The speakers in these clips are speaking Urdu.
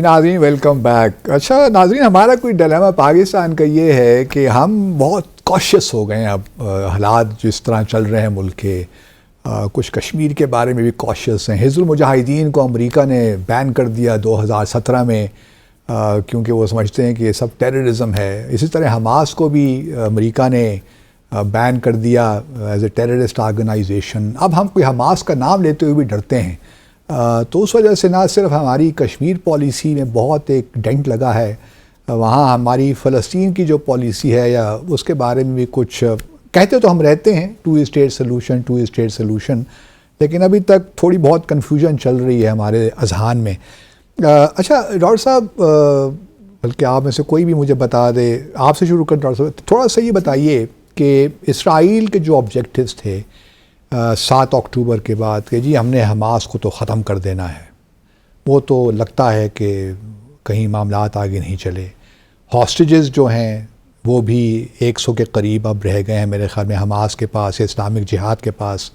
ناظرین ویلکم بیک. اچھا ناظرین، ہمارا کوئی ڈیلیما پاکستان کا یہ ہے کہ ہم بہت کوشش ہو گئے ہیں. اب حالات جس طرح چل رہے ہیں ملک کے، کچھ کشمیر کے بارے میں بھی کوشش ہیں. حزب المجاہدین کو امریکہ نے بین کر دیا 2017 میں کیونکہ وہ سمجھتے ہیں کہ یہ سب ٹیررزم ہے. اسی طرح حماس کو بھی امریکہ نے بین کر دیا ایز اے ٹیررسٹ آرگنائزیشن. اب ہم کوئی حماس کا نام لیتے ہوئے بھی ڈرتے ہیں. تو اس وجہ سے نہ صرف ہماری کشمیر پالیسی میں بہت ایک ڈینٹ لگا ہے، وہاں ہماری فلسطین کی جو پالیسی ہے یا اس کے بارے میں بھی کچھ کہتے تو ہم رہتے ہیں ٹو اسٹیٹ سلوشن، لیکن ابھی تک تھوڑی بہت کنفیوژن چل رہی ہے ہمارے اذہان میں. اچھا ڈاکٹر صاحب، بلکہ آپ میں سے کوئی بھی مجھے بتا دے، آپ سے شروع کر ڈاکٹر صاحب، تھوڑا سا یہ بتائیے کہ اسرائیل کے جو آبجیکٹیوز تھے 7 اکتوبر کے بعد کہ جی ہم نے حماس کو تو ختم کر دینا ہے، وہ تو لگتا ہے کہ کہیں معاملات آگے نہیں چلے. ہاسٹیجز جو ہیں وہ بھی 100 کے قریب اب رہ گئے ہیں میرے خیال میں حماس کے پاس، اسلامک جہاد کے پاس،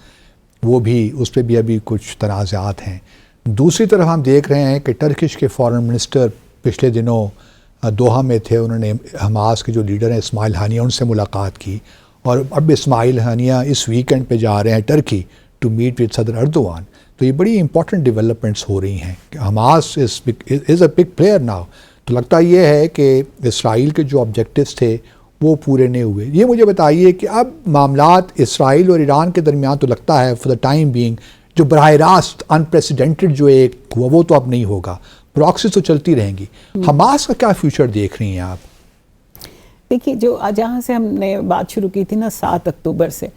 وہ بھی اس پہ بھی ابھی کچھ تنازعات ہیں. دوسری طرف ہم دیکھ رہے ہیں کہ ٹرکش کے فارن منسٹر پچھلے دنوں دوحہ میں تھے، انہوں نے حماس کے جو لیڈر ہیں اسماعیل ہانیہ ان سے ملاقات کی، اور اب اسماعیل ہانیہ اس ویکنڈ پہ جا رہے ہیں ٹرکی ٹو میٹ وتھ صدر اردوان. تو یہ بڑی امپورٹنٹ ڈیولپمنٹس ہو رہی ہیں کہ Hamas is a big player now. تو لگتا یہ ہے کہ اسرائیل کے جو آبجیکٹیوز تھے وہ پورے نہیں ہوئے. یہ مجھے بتائیے کہ اب معاملات اسرائیل اور ایران کے درمیان تو لگتا ہے فار دا ٹائم بینگ جو براہ راست انپریسیڈنٹڈ جو ایک ہوا وہ تو اب نہیں ہوگا، پراکسیز تو چلتی رہیں گی. حماس کا کیا فیوچر دیکھ رہی ہیں آپ؟ دیکھیے، جو جہاں سے ہم نے بات شروع کی تھی نا 7 اکتوبر سے،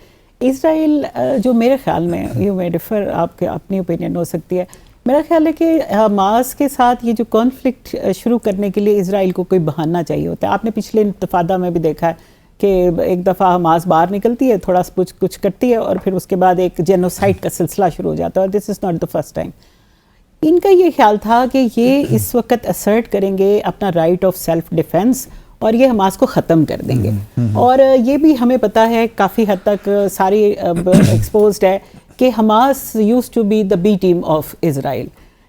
اسرائیل جو میرے خیال میں یو میں ڈفر، آپ کے اپنی اوپینین ہو سکتی ہے، میرا خیال ہے کہ حماس کے ساتھ یہ جو کانفلکٹ شروع کرنے کے لیے اسرائیل کو کوئی بہانہ چاہیے ہوتا ہے. آپ نے پچھلے انتفاضہ میں بھی دیکھا ہے کہ ایک دفعہ حماس باہر نکلتی ہے، تھوڑا سا کچھ کرتی ہے، اور پھر اس کے بعد ایک جینوسائڈ کا سلسلہ شروع ہو جاتا ہے، اور this is not the first time. ان کا یہ خیال تھا کہ یہ اس وقت اسرٹ کریں گے اپنا رائٹ آف سیلف ڈیفینس اور یہ حماس کو ختم کر دیں گے. اور یہ بھی ہمیں پتہ ہے کافی حد تک ساری ایکسپوزڈ ہے کہ Hamas use to be the B team of Israel.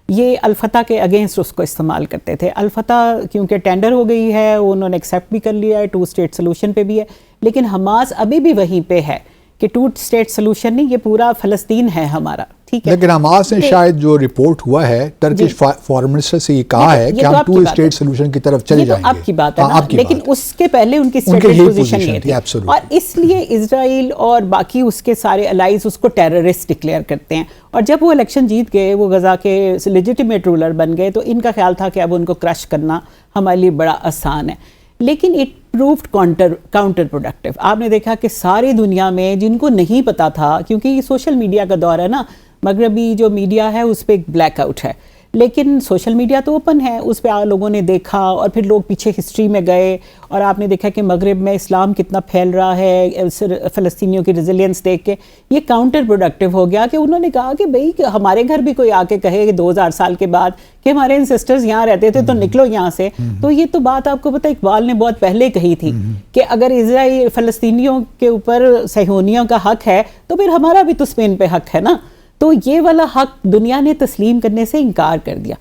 یہ الفتح کے اگینسٹ اس کو استعمال کرتے تھے. الفتح کیونکہ ٹینڈر ہو گئی ہے، انہوں نے ایکسیپٹ بھی کر لیا ہے، 2 اسٹیٹ سلوشن پہ بھی ہے، لیکن حماس ابھی بھی وہیں پہ ہے کہ 2 اسٹیٹ سلوشن نہیں، یہ پورا فلسطین ہے ہمارا. ٹھیک ہے، لیکن حماس نے شاید جو رپورٹ ہوا ہے ٹرکش فارن منسٹر سے یہ کہا ہے کہ ہم 2 اسٹیٹ سلوشن کی طرف چلے جائیں گے. اب کی بات ہے نا، لیکن اس کے پہلے ان کی اسٹریٹجک پوزیشن یہ تھی، اور اس لیے اسرائیل اور باقی اس کے سارے الائز اس کو ٹیررسٹ ڈکلیئر کرتے ہیں. اور جب وہ الیکشن جیت گئے، وہ غزہ کے لیجیٹیمیٹ رولر بن گئے، تو ان کا خیال تھا کہ اب ان کو کرش کرنا ہمارے لیے بڑا آسان ہے. لیکن اٹ پروفڈ کاؤنٹر پروڈکٹیو. آپ نے دیکھا کہ ساری دنیا میں جن کو نہیں پتا تھا، کیونکہ یہ سوشل میڈیا کا دور ہے نا، مغربی جو میڈیا ہے اس پہ ایک بلیک آؤٹ ہے، لیکن سوشل میڈیا تو اوپن ہے، اس پہ لوگوں نے دیکھا، اور پھر لوگ پیچھے ہسٹری میں گئے، اور آپ نے دیکھا کہ مغرب میں اسلام کتنا پھیل رہا ہے. فلسطینیوں کی ریزیلینس دیکھ کے یہ کاؤنٹر پروڈکٹیو ہو گیا کہ انہوں نے کہا کہ بھئی ہمارے گھر بھی کوئی آ کے کہے کہ 2000 سال کے بعد کہ ہمارے انسسٹرز یہاں رہتے تھے تو نکلو یہاں سے. تو یہ تو بات آپ کو پتہ اقبال نے بہت پہلے کہی تھی کہ اگر اسرائیل فلسطینیوں کے اوپر صہیونیوں کا حق ہے تو پھر ہمارا بھی تو اسپین پہ حق ہے نا. تو یہ والا حق دنیا نے تسلیم کرنے سے انکار کر دیا.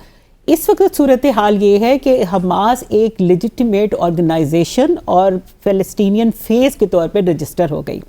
اس وقت صورتحال یہ ہے کہ حماس ایک لیجیٹیمیٹ آرگنائزیشن اور فلسطینین فیس کے طور پہ رجسٹر ہو گئی.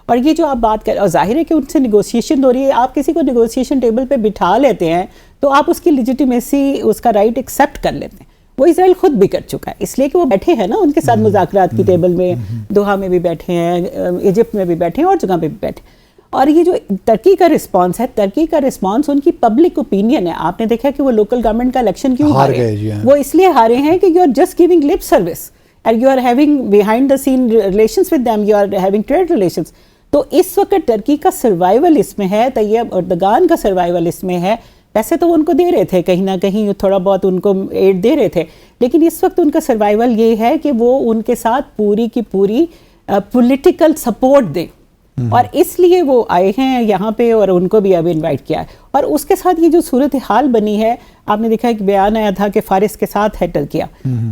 اور یہ جو آپ بات کر، اور ظاہر ہے کہ ان سے نیگوسیشن ہو رہی ہے. آپ کسی کو نیگوسیشن ٹیبل پہ بٹھا لیتے ہیں تو آپ اس کی لیجیٹیمیسی، اس کا رائٹ ایکسیپٹ کر لیتے ہیں. وہ اسرائیل خود بھی کر چکا ہے، اس لیے کہ وہ بیٹھے ہیں نا ان کے ساتھ مذاکرات کی ٹیبل میں، دوحہ میں بھی بیٹھے ہیں، ایجپٹ میں بھی بیٹھے ہیں، اور جگہ پہ بھی بیٹھے ہیں. اور یہ جو ترکی کا رسپانس ہے، ترکی کا رسپانس ان کی پبلک اوپینین ہے. آپ نے دیکھا کہ وہ لوکل گورنمنٹ کا الیکشن کیوں ہارے ہیں؟ وہ اس لیے ہارے ہیں کہ you are just giving lip service and you are having behind the scene relations with them, you are having trade relations. تو اس وقت ٹرکی کا سروائیول اس میں ہے، طیب اردگان کا سروائیول اس میں ہے. پیسے تو وہ ان کو دے رہے تھے، کہیں نہ کہیں تھوڑا بہت ان کو ایڈ دے رہے تھے، لیکن اس وقت ان کا سروائیول یہ ہے کہ وہ ان کے ساتھ پوری کی پوری پولیٹیکل سپورٹ دیں. اور اس لیے وہ آئے ہیں یہاں پہ، اور ان کو بھی اب انوائٹ کیا ہے. اور اس کے ساتھ یہ جو صورتحال بنی ہے، آپ نے دیکھا ایک بیان آیا تھا کہ فارس کے ساتھ ہے ٹرکیہ،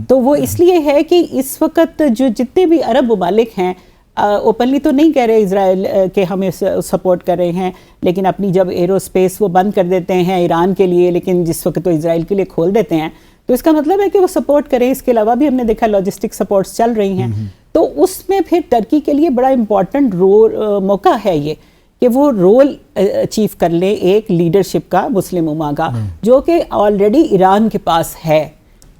تو وہ اس لیے ہے کہ اس وقت جو جتنے بھی عرب ممالک ہیں اوپنلی تو نہیں کہہ رہے اسرائیل کہ ہمیں سپورٹ کر رہے ہیں، لیکن اپنی جب ایرو اسپیس وہ بند کر دیتے ہیں ایران کے لیے، لیکن جس وقت تو اسرائیل کے لیے کھول دیتے ہیں، تو اس کا مطلب ہے کہ وہ سپورٹ کریں. اس کے علاوہ بھی ہم نے دیکھا لاجسٹک سپورٹس چل رہی ہیں, تو اس میں پھر ترکی کے لیے بڑا امپورٹنٹ موقع ہے یہ کہ وہ رول اچیو کر لے ایک لیڈرشپ کا مسلم امہ کا, جو کہ آلریڈی ایران کے پاس ہے,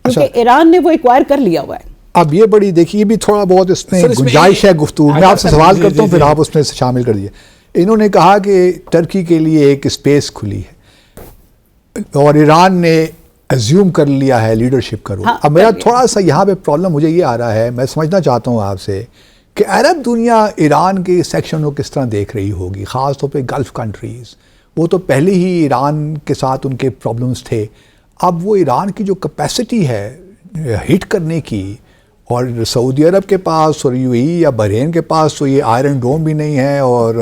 کیونکہ ایران نے وہ ایکوائر کر لیا ہوا ہے. اب یہ بڑی دیکھیے, یہ بھی تھوڑا بہت اس میں گنجائش ہے گفتگو. میں آپ سے سوال کرتا ہوں, پھر آپ اس میں سے شامل کر دیجیے. انہوں نے کہا کہ ترکی کے لیے ایک اسپیس کھلی ہے اور ایران نے ایزیوم کر لیا ہے لیڈرشپ کا رول. اب میرا تھوڑا سا یہاں پہ پرابلم مجھے یہ آ رہا ہے, میں سمجھنا چاہتا ہوں آپ سے کہ عرب دنیا ایران کے سیکشن کو کس طرح دیکھ رہی ہوگی, خاص طور پہ گلف کنٹریز. وہ تو پہلے ہی ایران کے ساتھ ان کے پرابلمز تھے, اب وہ ایران کی جو کیپیسٹی ہے ہٹ کرنے کی, اور سعودی عرب کے پاس اور یو اے ای یا بحرین کے پاس تو یہ آئرن ڈوم بھی نہیں ہے اور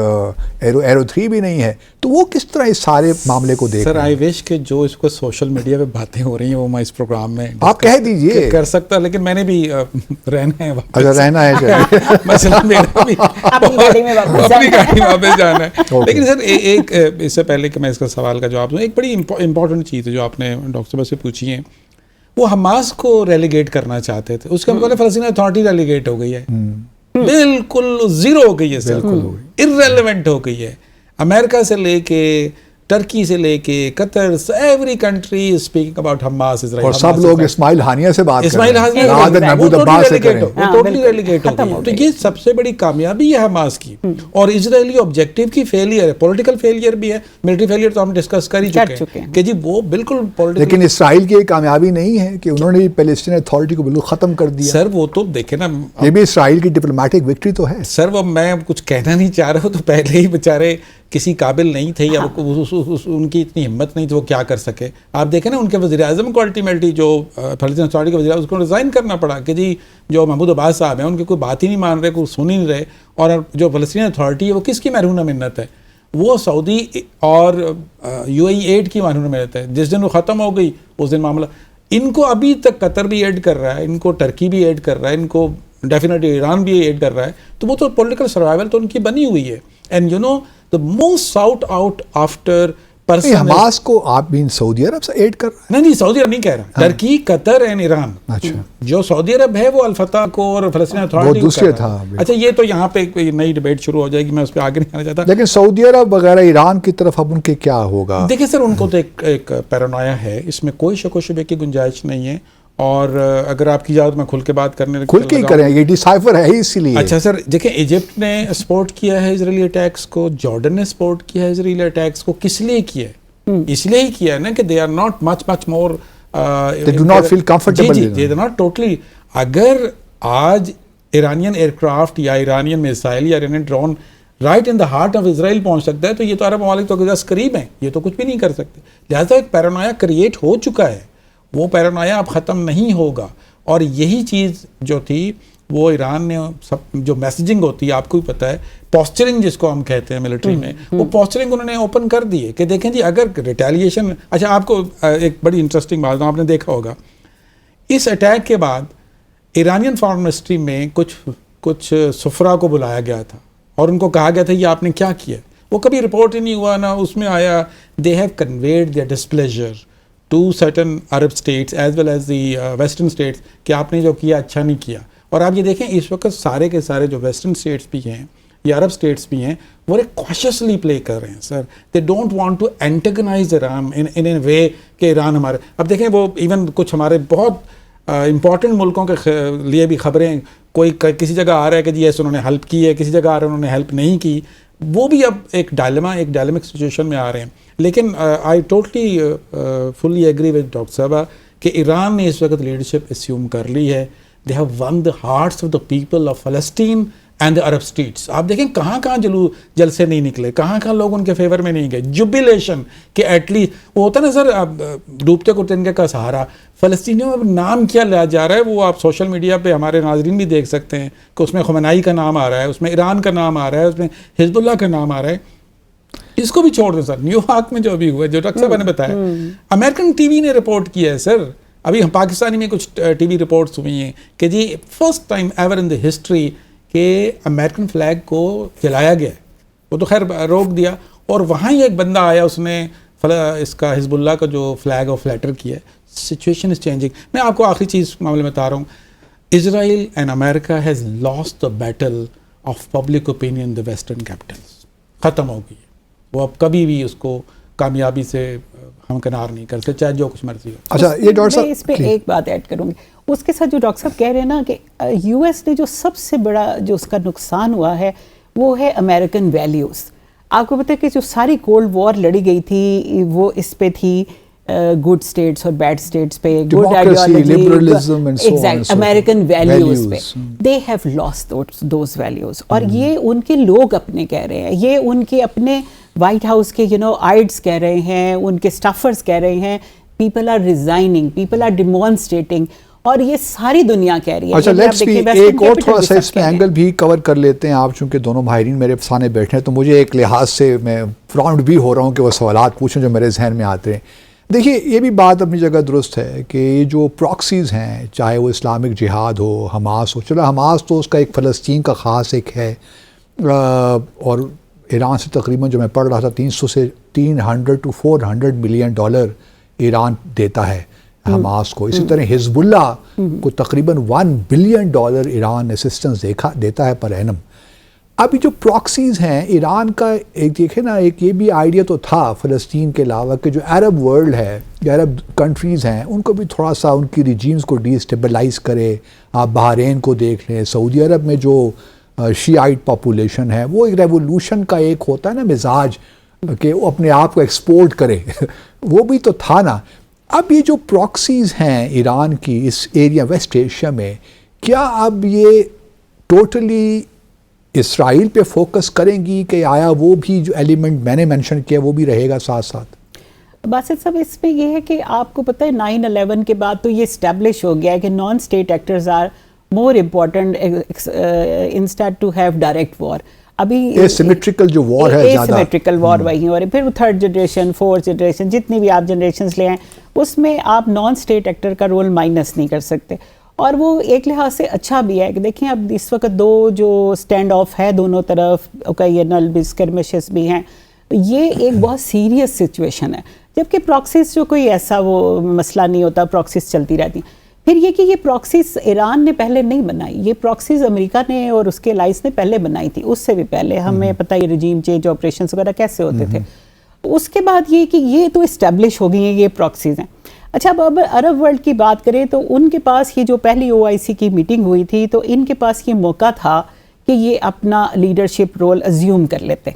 ایرو 3 بھی نہیں ہے, تو وہ کس طرح اس سارے معاملے کو دیکھ سر آئی وش کہ جو اس کو سوشل میڈیا پہ باتیں ہو رہی ہیں وہ میں اس پروگرام میں آپ کہہ دیجئے کر سکتا, لیکن میں نے بھی رہنا ہے. اچھا رہنا ہے, مثلا میرا بھی اپنی گاڑی واپس جانا ہے. لیکن سر ایک اس سے پہلے کہ میں اس کا سوال کا جواب دوں, ایک بڑی امپورٹنٹ چیز ہے جو آپ نے ڈاکٹر صاحب سے پوچھی ہے. وہ حماس کو ریلیگیٹ کرنا چاہتے تھے, اس کا مطلب فلسطین اتھارٹی ریلیگیٹ ہو گئی ہے, بالکل زیرو ہو گئی ہے, بالکل ارریلیونٹ ہو گئی ہے. امریکہ سے لے کے ترکی سے لے کے Qatar, every country is speaking about Hamas Israel, اور سب لوگ اسماعیل ہانیہ سے بات کر رہے ہیں, اسماعیل ہانیہ محمود عباس سے کریں, وہ ٹوٹلی ریلیگیٹ ہو گئی. تو یہ سب سے بڑی کامیابی ہے حماس کی, اور اسرائیلی آبجیکٹیو کی فیلئر ہے, پولیٹیکل فیلئر بھی ہے, ملٹری فیلئر تو ہم ڈسکس کر ہی چکے ہیں کہ جی وہ بالکل پولیٹیکل. لیکن اسرائیل کی کامیابی نہیں ہے کہ انہوں نے پیلسٹین اتھارٹی کو بالکل ختم کر دیا. سر وہ تو دیکھیں نا, یہ بھی اسرائیل کی ڈپلومیٹک وکٹری تو ہے. سر وہ میں کچھ کہنا نہیں چاہ رہا ہوں, تو پہلے ہی بیچارے کسی قابل نہیں تھے یا ان کی اتنی ہمت نہیں تھی وہ کیا کر سکے. آپ دیکھیں نا ان کے وزیر اعظم کو الٹیمیٹلی جو فلسطین اتھارٹی کے وزیر اعظم اس کو ریزائن کرنا پڑا کہ جی جو محمود عباس صاحب ہیں ان کی کوئی بات ہی نہیں مان رہے, کوئی سن ہی نہیں رہے, اور جو فلسطین اتھارٹی ہے وہ کس کی مرہون منت ہے, وہ سعودی اور یو اے ای ایڈ کی مرہون منت ہے. جس دن وہ ختم ہو گئی اس دن معاملہ, ان کو ابھی تک قطر بھی ایڈ کر رہا ہے, ان کو ٹرکی بھی ایڈ کر رہا ہے, ان کو ڈیفینیٹلی ایران بھی ایڈ کر رہا ہے, تو وہ تو پولیٹیکل سروائیول تو ان کی بنی ہوئی ہے. And you know the most sought out after person. Hamas کو آپ بھی سعودی عرب سے ایڈ کر رہے ہیں؟ نہیں سعودی عرب نہیں کہہ رہا, ترکی, قطر اینڈ ایران. اچھا, جو سعودی عرب ہے وہ الفتح کو اور فلسطین اتھارٹی کو دوسرے تھا. اچھا یہ تو یہاں پہ کوئی نئی ڈیبیٹ شروع ہو جائے گی, میں اس پہ آگے نہیں آنا چاہتا. لیکن سعودی عرب وغیرہ ایران کی طرف اب ان کے کیا ہوگا؟ دیکھیں سر ان کو تو ایک پیرانویا ہے, اس میں کوئی شک و شبے کی گنجائش نہیں ہے, اور اگر آپ کی اجازت میں کھل کے بات کرنے کھل کے کریں, یہ ڈیسائفر ہے اسی لیے. اچھا سر دیکھیں, ایجپٹ نے سپورٹ کیا ہے اسرائیلی اٹیکس کو, جارڈن نے سپورٹ کیا ہے اسرائیلی اٹیکس کو. کس لیے کیا ہے؟ اس لیے ہی کیا ہے نا کہ they are not much more, they do not feel comfortable. جی they are not totally. اگر آج ایرانین ایئر کرافٹ یا ایرانین میسائل یا Iranian drone right in the heart of Israel پہنچ سکتا ہے, تو یہ تو عرب ممالک تو گزاس قریب ہیں, یہ تو کچھ بھی نہیں کر سکتے. لہٰذا ایک پیرانویا کریٹ ہو چکا ہے, وہ پیرانویا اب ختم نہیں ہوگا. اور یہی چیز جو تھی وہ ایران نے سب جو میسیجنگ ہوتی ہے آپ کو بھی پتہ ہے, پوسچرنگ جس کو ہم کہتے ہیں ملٹری میں, وہ پوسچرنگ انہوں نے اوپن کر دی ہے کہ دیکھیں جی اگر ریٹیلیشن. اچھا آپ کو ایک بڑی انٹرسٹنگ بات آپ نے دیکھا ہوگا, اس اٹیک کے بعد ایرانین فارن منسٹری میں کچھ سفرا کو بلایا گیا تھا اور ان کو کہا گیا تھا یہ آپ نے کیا کیا, وہ کبھی رپورٹ ہی نہیں ہوا نا اس میں آیا. They have conveyed their displeasure to certain Arab states as well as the western states کہ آپ نے جو کیا اچھا نہیں کیا. اور آپ یہ دیکھیں اس وقت سارے کے سارے جو ویسٹرن اسٹیٹس بھی ہیں یا عرب اسٹیٹس بھی ہیں وہ ایک کوشیسلی پلے کر رہے ہیں sir. They don't want to antagonize Iran in a way کہ ایران ہمارے. اب دیکھیں وہ ایون کچھ ہمارے بہت امپورٹنٹ ملکوں کے لیے بھی خبریں, کوئی کسی جگہ آ رہا ہے کہ جی ایسے انہوں نے ہیلپ کی ہے, کسی جگہ آ رہا ہے انہوں نے ہیلپ نہیں کی. وہ بھی اب ایک ڈائلمک سچویشن میں آ رہے ہیں. لیکن I totally fully agree with doctor صاحبہ کہ ایران نے اس وقت لیڈرشپ اسیوم کر لی ہے. They have one the hearts of the people of فلسطین اینڈ دا عرب اسٹیٹس. آپ دیکھیں کہاں جلسے نہیں نکلے, کہاں لوگ ان کے فیور میں نہیں گئے. جوبیلیشن کہ ایٹ لیسٹ وہ ہوتا ہے نا سر, ڈوبتے کو تنکے کا سہارا. فلسطینیوں میں نام کیا لیا جا رہا ہے وہ آپ سوشل میڈیا پہ ہمارے ناظرین بھی دیکھ سکتے ہیں کہ اس میں خمینائی کا نام آ رہا ہے, اس میں ایران کا نام آ رہا ہے, اس میں حزب اللہ کا نام آ رہا ہے. اس کو بھی چھوڑ دیں سر. نیو یارک میں جو ابھی ہوا ہے, جو ڈاکٹر صاحب نے بتایا, امریکن ٹی وی نے رپورٹ کیا ہے سر. ابھی پاکستانی میں کچھ ٹی وی رپورٹس ہوئی ہیں کہ جی first time ever in the history کہ امریکن فلیگ کو جلایا گیا. وہ تو خیر روک دیا, اور وہاں ہی ایک بندہ آیا, اس نے اس کا حزب اللہ کا جو فلیگ اور فلیٹر کیا ہے. Situation is changing. میں آپ کو آخری چیز معاملے میں بتا رہا ہوں. Israel and America has lost the battle of public opinion in the western capitals. ختم ہو گئی. وہ اب کبھی بھی اس کو کامیابی سے ہم کنار نہیں کر سکتے, چاہے جو کچھ مرضی ہو. اچھا یہ ڈاکٹر صاحب اس پہ ایک بات ایڈ کروں گی, اس کے ساتھ جو ڈاکٹر صاحب کہہ رہے ہیں نا کہ یو ایس نے جو سب سے بڑا جو اس کا نقصان ہوا ہے وہ ہے امریکن ویلیوز. آپ کو پتہ ہے کہ جو ساری کولڈ وار لڑی گئی تھی وہ اس پہ تھی, گڈ اسٹیٹس اور بیڈ اسٹیٹس پہ, گڈ آئیڈیالوجی, امریکن ویلیوز پہ. They have lost those values. اور یہ ان کے لوگ اپنے کہہ رہے ہیں, یہ ان کے اپنے وائٹ ہاؤس کے آئیڈس کہہ رہے ہیں, ان کے اسٹافرز کہہ رہے ہیں, people are resigning, people are demonstrating, اور یہ ساری دنیا کہہ رہی ہے. اچھا لیٹس بی ایک اور تھوڑا سا اس میں اینگل بھی کور کر لیتے ہیں. آپ چونکہ دونوں ماہرین میرے سامنے بیٹھے ہیں تو مجھے ایک لحاظ سے میں پراؤڈ بھی ہو رہا ہوں کہ وہ سوالات پوچھیں جو میرے ذہن میں آتے ہیں. دیکھیے یہ بھی بات اپنی جگہ درست ہے کہ یہ جو پراکسیز ہیں, چاہے وہ اسلامک جہاد ہو, حماس ہو, چلو حماس تو اس کا ایک فلسطین کا خاص ایک ہے, اور ایران سے تقریباً جو میں پڑھ رہا تھا 300 سے 300 to 400 ملین ڈالر ایران دیتا ہے حماس کو. اسی طرح حزب اللہ کو تقریباً $1 بلین ایران اسسٹنس دیتا ہے پر اینم. ابھی جو پراکسیز ہیں ایران کا, ایک دیکھیں نا, ایک یہ بھی آئیڈیا تو تھا فلسطین کے علاوہ کہ جو عرب ورلڈ ہے, جو عرب کنٹریز ہیں, ان کو بھی تھوڑا سا ان کی ریجیمز کو ڈی اسٹیبلائز کرے. آپ بحرین کو دیکھ لیں, سعودی عرب میں جو شیعائٹ پاپولیشن ہے, وہ ایک ریولوشن کا ایک ہوتا ہے نا مزاج کہ وہ اپنے آپ کو ایکسپورٹ کرے, وہ بھی تو تھا نا. اب یہ جو پراکسیز ہیں ایران کی اس ایریا ویسٹ ایشیا میں, کیا اب یہ ٹوٹلی اسرائیل پہ فوکس کریں گی کہ آیا وہ بھی جو ایلیمنٹ میں نے مینشن کیا وہ بھی رہے گا ساتھ ساتھ؟ باسط صاحب اس میں یہ ہے کہ آپ کو پتہ ہے 9/11 کے بعد تو یہ اسٹیبلش ہو گیا ہے کہ non state actors are more important instead to have direct war. ابھی ایسیمیٹریکل جو وار ہے, ایسیمیٹریکل وار وہی ہو رہی. پھر تھرڈ جنریشن, فورتھ جنریشن, جتنی بھی آپ جنریشنز لے آئیں اس میں آپ نان اسٹیٹ ایکٹر کا رول مائنس نہیں کر سکتے. اور وہ ایک لحاظ سے اچھا بھی ہے کہ دیکھیں اب اس وقت دو جو اسٹینڈ آف ہے دونوں طرف, اوکیینل بھی اسکرمشز بھی ہیں, یہ ایک بہت سیریس سچویشن ہے. جبکہ پراکسیز جو کوئی ایسا وہ مسئلہ نہیں ہوتا, پراکسیز چلتی رہتی. پھر یہ کہ یہ پراکسیز ایران نے پہلے نہیں بنائی, یہ پراکسیز امریکہ نے اور اس کے الائز نے پہلے بنائی تھی. اس سے بھی پہلے ہمیں پتہ یہ رجیم چینج آپریشنز وغیرہ کیسے ہوتے تھے. اس کے بعد یہ کہ یہ تو اسٹیبلش ہو گئی ہیں یہ پراکسیز ہیں. اچھا اب عرب ورلڈ کی بات کریں تو ان کے پاس یہ جو پہلی OIC کی میٹنگ ہوئی تھی تو ان کے پاس یہ موقع تھا کہ یہ اپنا لیڈرشپ رول ازیوم کر لیتے.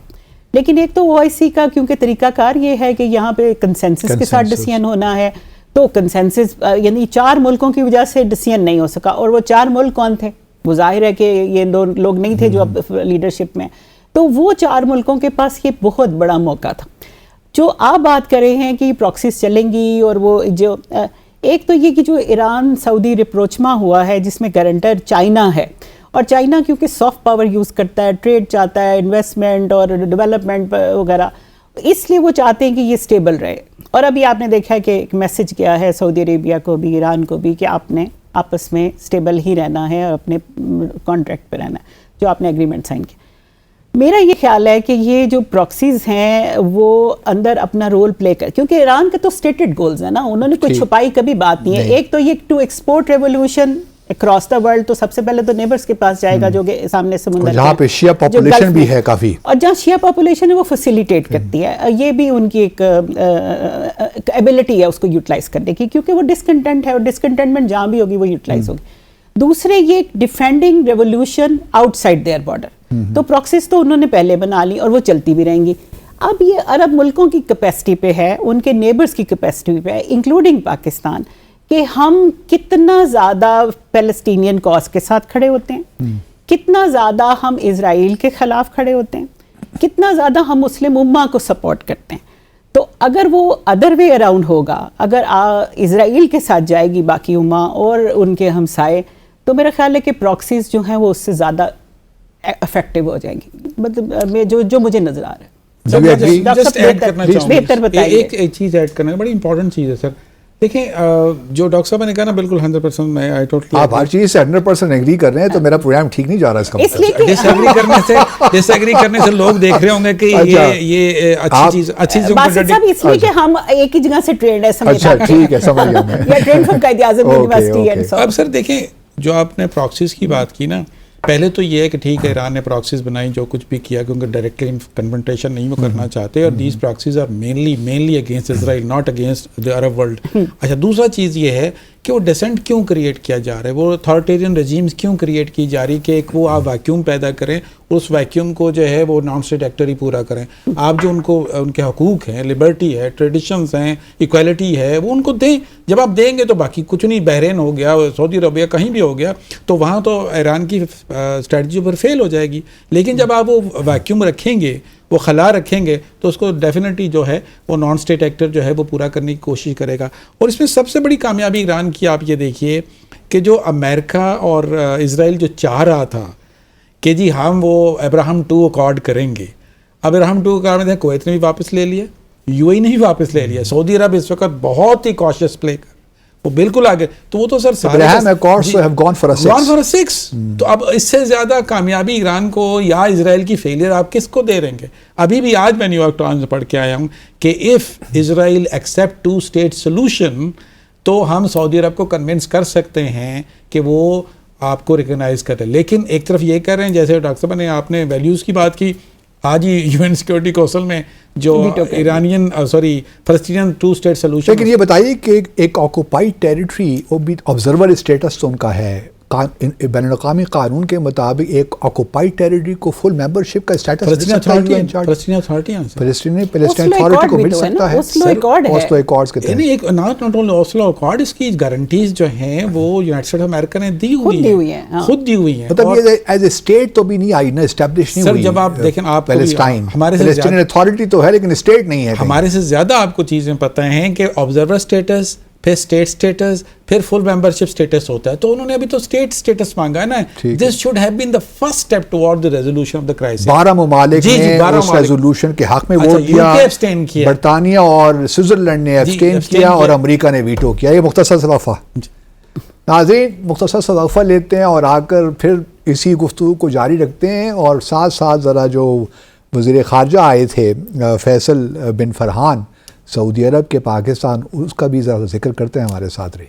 لیکن ایک تو OIC کا کیونکہ طریقہ کار یہ ہے کہ یہاں پہ کنسنسس کے ساتھ ڈیسیژن ہونا ہے, تو کنسنسس یعنی 4 ملکوں کی وجہ سے ڈیسیژن نہیں ہو سکا. اور وہ 4 ملک کون تھے؟ وہ ظاہر ہے کہ یہ لوگ نہیں تھے جو اب لیڈرشپ میں. تو وہ 4 ملکوں کے پاس یہ بہت بڑا موقع تھا. جو آپ بات کر رہے ہیں کہ پراکسیز چلیں گی, اور وہ جو ایک تو یہ کہ جو ایران سعودی ریپروچما ہوا ہے جس میں گارنٹر چائنا ہے, اور چائنا کیونکہ سافٹ پاور یوز کرتا ہے, ٹریڈ چاہتا ہے, انویسٹمنٹ اور ڈیولپمنٹ وغیرہ, اس لیے وہ چاہتے ہیں کہ یہ سٹیبل رہے. اور ابھی آپ نے دیکھا ہے کہ ایک میسج کیا ہے سعودی عربیہ کو بھی, ایران کو بھی, کہ آپ نے آپس میں سٹیبل ہی رہنا ہے اور اپنے کانٹریکٹ پہ رہنا ہے جو آپ نے ایگریمنٹ سائن کیا. میرا یہ خیال ہے کہ یہ جو پراکسیز ہیں وہ اندر اپنا رول پلے کر, کیونکہ ایران کے تو اسٹیٹڈ گولز ہیں نا, انہوں نے کوئی چھپائی کبھی بات نہیں ہے. ایک تو یہ to export revolution across the world, تو سب سے پہلے تو نیبرز کے پاس جائے گا جو کہ سامنے سمندر, جہاں پہ شیعہ پاپولیشن بھی ہے کافی, اور جہاں شیعہ پاپولیشن ہے وہ فیسیلیٹیٹ کرتی ہے. یہ بھی ان کی ایک ایبلٹی ہے اس کو یوٹیلائز کرنے کی, کیونکہ وہ ڈسکنٹینٹ ہے اور ڈسکنٹینٹمنٹ جہاں بھی ہوگی وہ یوٹیلائز ہوگی. دوسرے یہ defending revolution outside their border, تو پراکسیز تو انہوں نے پہلے بنا لی اور وہ چلتی بھی رہیں گی. اب یہ عرب ملکوں کی کیپیسٹی پہ ہے, ان کے نیبرز کی کیپیسٹی پہ ہے, انکلوڈنگ پاکستان, کہ ہم کتنا زیادہ پیلسٹینین کاز کے ساتھ کھڑے ہوتے ہیں, کتنا زیادہ ہم اسرائیل کے خلاف کھڑے ہوتے ہیں, کتنا زیادہ ہم مسلم امہ کو سپورٹ کرتے ہیں. تو اگر وہ ادر وے اراؤنڈ ہوگا, اگر اسرائیل کے ساتھ جائے گی باقی امہ اور ان کے ہمسائے, تو میرا خیال ہے کہ پراکسیز جو ہیں وہ اس سے زیادہ افیکٹو ہو جائیں گی, مطلب جو مجھے نظر آ رہا ہے. جسٹ ایڈ کرنا چاہوں گا, ایک چیز ایڈ کرنا, بڑی امپورٹنٹ چیز ہے سر. دیکھیں جو ڈاکٹر صاحب نے کہا نا بالکل 100% میں آپ ہر چیز سے 100% ایگری کر رہے ہیں تو میرا پروگرام ٹھیک نہیں جا رہا اس کا مطلب ڈس ایگری کرنے سے لوگ دیکھ رہے ہوں گے کہ یہ اچھی چیز باسط صاحب اس لیے کہ ہم ایک ہی جگہ سے ٹرینڈ ہے اچھا ٹھیک ہے سمجھ گیا میں یا trend from Quaid Azam university and so. اب سر دیکھیں جو آپ نے پراکسیز کی بات کی نا، پہلے تو یہ ہے کہ ٹھیک ہے ایران نے پراکسیز بنائی جو کچھ بھی کیا کیونکہ ڈائریکٹلی کنفرنٹیشن نہیں وہ کرنا چاہتے، اور these proxies are mainly against Israel not against the Arab world. اچھا دوسرا چیز یہ ہے کہ وہ ڈسینٹ کیوں کریٹ کیا جا رہا ہے، وہ اتھارٹیرین رجیمز کیوں کریٹ کی جا رہی کہ ایک وہ آپ ویکیوم پیدا کریں، اس ویکیوم کو جو ہے وہ نان اسٹیٹ ایکٹر ہی پورا کریں. آپ جو ان کے حقوق ہیں، لبرٹی ہے، ٹریڈیشنز ہیں، ایکویلٹی ہے، وہ ان کو دیں. جب آپ دیں گے تو باقی کچھ نہیں، بحرین ہو گیا، سعودی عربیہ کہیں بھی ہو گیا تو وہاں تو ایران کی اسٹریٹجی پر فیل ہو جائے گی. لیکن جب آپ وہ ویکیوم رکھیں گے، وہ خلا رکھیں گے تو اس کو ڈیفینیٹلی جو ہے وہ نان اسٹیٹ ایکٹر جو ہے وہ پورا کرنے کی کوشش کرے گا. اور اس میں سب سے بڑی کامیابی ایران کی آپ یہ دیکھیے کہ جو امریکہ اور اسرائیل جو چاہ رہا تھا کہ جی ہم وہ ابراہم 2 اکارڈ کریں گے، اب ابراہم 2 اکارڈ میں کویت نے بھی واپس لے لیا، یو اے نے بھی واپس لے لیا، سعودی عرب اس وقت بہت ہی کاشیس پلے کر وہ بالکل آگے. تو وہ تو سر تو اب اس سے زیادہ کامیابی ایران کو یا اسرائیل کی فیلئر آپ کس کو دے رہیں گے؟ ابھی بھی آج میں نیو یارک ٹائمز پڑھ کے آیا ہوں کہ if Israel accept 2 state solution تو ہم سعودی عرب کو کنونس کر سکتے ہیں کہ وہ آپ کو ریکگنائز کرے. لیکن ایک طرف یہ کر رہے ہیں جیسے ڈاکٹر صاحب نے آپ نے ویلیوز کی بات کی، آج ہی یو این سیکورٹی کونسل میں جو فلسطینین 2 اسٹیٹ سولوشن. لیکن یہ بتائیے کہ ایک آکوپائڈ ٹیریٹری وہ بھی آبزرور اسٹیٹس تو ان کا ہے، بین الاقوامی قانون کے مطابق ایک آکوپائڈ ٹیریٹری کو فل ممبرشپ کا اسٹیٹس فلسطین اتھارٹی کو مل سکتا ہے. اوسلو ایکارڈز کے تحت ناٹ اونلی اوسلو ایکارڈ، اس کی گارنٹیز جو ہیں وہ یونائٹڈ اسٹیٹس آف امریکہ نے دی ہوئی ہیں، خود دی ہوئی ہیں. مطلب یہ ایز اے اسٹیٹ تو بھی نہیں آئی نا، اسٹیبلش نہیں ہوئی. جب آپ دیکھیں آپ فلسطین اتھارٹی تو ہے لیکن اسٹیٹ نہیں ہے. ہمارے سے زیادہ آپ کو چیزیں پتہ ہیں کہ آبزرور اسٹیٹس، پھر اسٹیٹ اسٹیٹس، پھر فل ممبرشپ اسٹیٹس ہوتا ہے. تو انہوں نے ابھی تو اسٹیٹ اسٹیٹس مانگا ہے نا. This should have been the first step ٹوارڈ the resolution of the crisis. 12 ممالک نے اس ریزولوشن کے حق میں ووٹ دیا، برطانیہ اور سوئٹزرلینڈ نے ایبسٹین کیا اور امریکہ نے ویٹو کیا. یہ مختصر سا وقفہ. ناظرین مختصر سا وقفہ لیتے ہیں اور آ کر پھر اسی گفتگو کو جاری رکھتے ہیں، اور ساتھ ساتھ ذرا جو وزیر خارجہ آئے تھے فیصل بن فرحان سعودی عرب کے پاکستان، اس کا بھی ذرا ذکر کرتے ہیں. ہمارے ساتھ رہی.